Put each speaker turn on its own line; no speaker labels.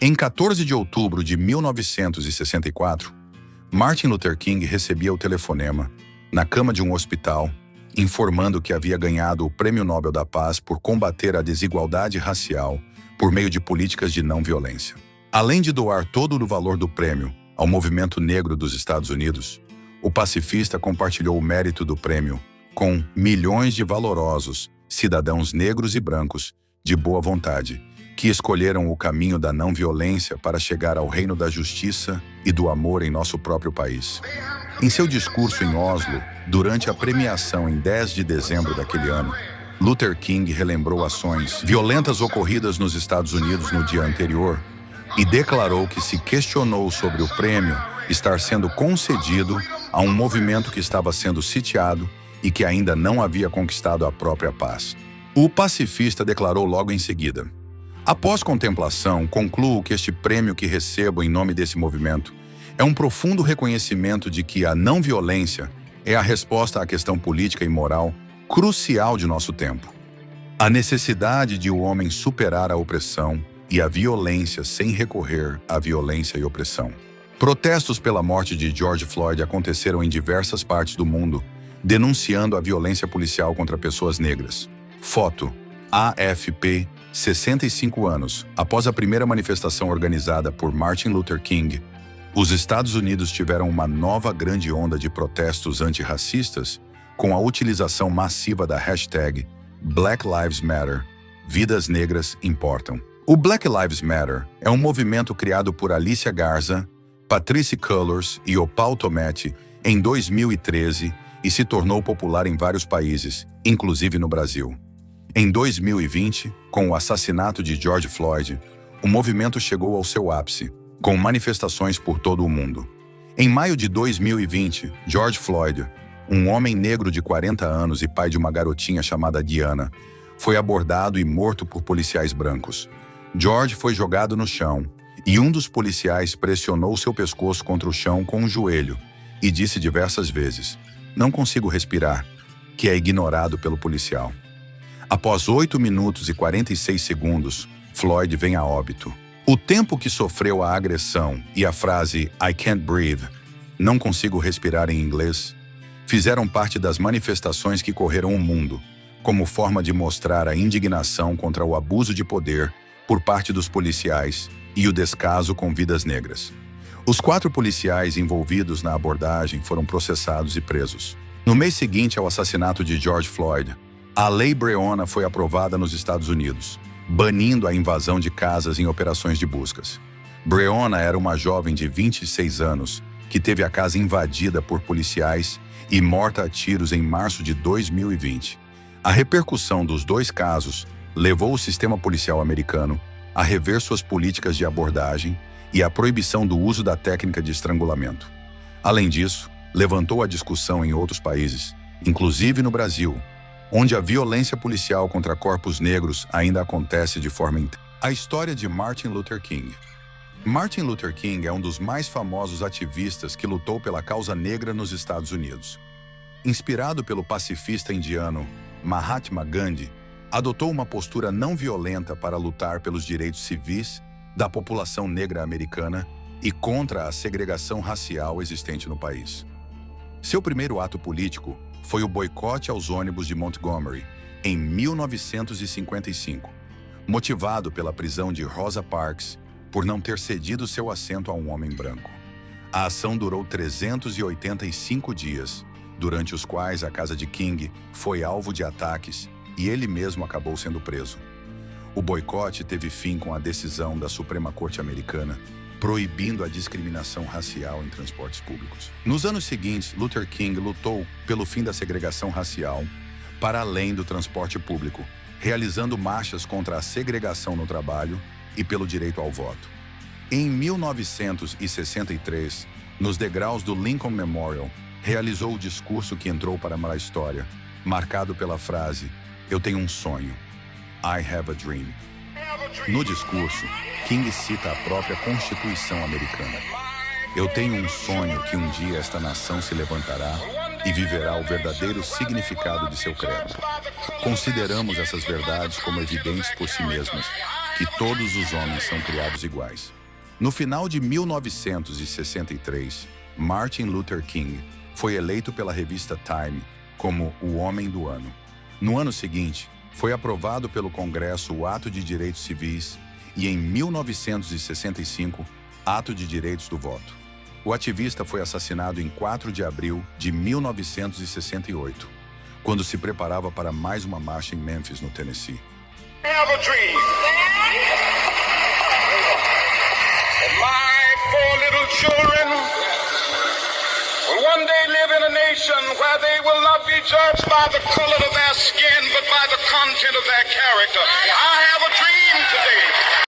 Em 14 de outubro de 1964, Martin Luther King recebia o telefonema, na cama de um hospital, informando que havia ganhado o Prêmio Nobel da Paz por combater a desigualdade racial por meio de políticas de não violência. Além de doar todo o valor do prêmio ao movimento negro dos Estados Unidos, o pacifista compartilhou o mérito do prêmio com milhões de valorosos cidadãos negros e brancos de boa vontade, que escolheram o caminho da não violência para chegar ao reino da justiça e do amor em nosso próprio país. Em seu discurso em Oslo, durante a premiação em 10 de dezembro daquele ano, Luther King relembrou ações violentas ocorridas nos Estados Unidos no dia anterior e declarou que se questionou sobre o prêmio estar sendo concedido a um movimento que estava sendo sitiado e que ainda não havia conquistado a própria paz. O pacifista declarou logo em seguida: após contemplação, concluo que este prêmio que recebo em nome desse movimento é um profundo reconhecimento de que a não violência é a resposta à questão política e moral crucial de nosso tempo. A necessidade de o homem superar a opressão e a violência sem recorrer à violência e opressão. Protestos pela morte de George Floyd aconteceram em diversas partes do mundo, denunciando a violência policial contra pessoas negras. Foto: AFP, 65 anos após a primeira manifestação organizada por Martin Luther King, os Estados Unidos tiveram uma nova grande onda de protestos antirracistas com a utilização massiva da hashtag Black Lives Matter, vidas negras importam. O Black Lives Matter é um movimento criado por Alicia Garza, Patrisse Cullors e Opal Tometi em 2013 e se tornou popular em vários países, inclusive no Brasil. Em 2020, com o assassinato de George Floyd, o movimento chegou ao seu ápice, com manifestações por todo o mundo. Em maio de 2020, George Floyd, um homem negro de 40 anos e pai de uma garotinha chamada Diana, foi abordado e morto por policiais brancos. George foi jogado no chão e um dos policiais pressionou seu pescoço contra o chão com o joelho e disse diversas vezes: "Não consigo respirar", que é ignorado pelo policial. Após 8 minutos e 46 segundos, Floyd vem a óbito. O tempo que sofreu a agressão e a frase "I can't breathe", não consigo respirar em inglês, fizeram parte das manifestações que correram o mundo, como forma de mostrar a indignação contra o abuso de poder por parte dos policiais e o descaso com vidas negras. Os 4 policiais envolvidos na abordagem foram processados e presos. No mês seguinte ao assassinato de George Floyd, a Lei Breonna foi aprovada nos Estados Unidos, banindo a invasão de casas em operações de buscas. Breonna era uma jovem de 26 anos que teve a casa invadida por policiais e morta a tiros em março de 2020. A repercussão dos 2 casos levou o sistema policial americano a rever suas políticas de abordagem e a proibição do uso da técnica de estrangulamento. Além disso, levantou a discussão em outros países, inclusive no Brasil, onde a violência policial contra corpos negros ainda acontece de forma intensa. A história de Martin Luther King. Martin Luther King é um dos mais famosos ativistas que lutou pela causa negra nos Estados Unidos. Inspirado pelo pacifista indiano Mahatma Gandhi, adotou uma postura não violenta para lutar pelos direitos civis da população negra americana e contra a segregação racial existente no país. Seu primeiro ato político foi o boicote aos ônibus de Montgomery, em 1955, motivado pela prisão de Rosa Parks por não ter cedido seu assento a um homem branco. A ação durou 385 dias, durante os quais a casa de King foi alvo de ataques e ele mesmo acabou sendo preso. O boicote teve fim com a decisão da Suprema Corte Americana, proibindo a discriminação racial em transportes públicos. Nos anos seguintes, Luther King lutou pelo fim da segregação racial para além do transporte público, realizando marchas contra a segregação no trabalho e pelo direito ao voto. Em 1963, nos degraus do Lincoln Memorial, realizou o discurso que entrou para a história, marcado pela frase "Eu tenho um sonho. I have a dream". No discurso, King cita a própria Constituição americana. "Eu tenho um sonho que um dia esta nação se levantará e viverá o verdadeiro significado de seu credo. Consideramos essas verdades como evidentes por si mesmas, que todos os homens são criados iguais. No final de 1963, Martin Luther King foi eleito pela revista Time como o Homem do Ano. No ano seguinte, foi aprovado pelo Congresso o Ato de Direitos Civis e, em 1965, Ato de Direitos do Voto. O ativista foi assassinado em 4 de abril de 1968, quando se preparava para mais uma marcha em Memphis, no Tennessee.
I have a dream. My 4 little children will one day live in a nation where they will not be judged by the color of their skin, but by the content of their character. I have a dream today.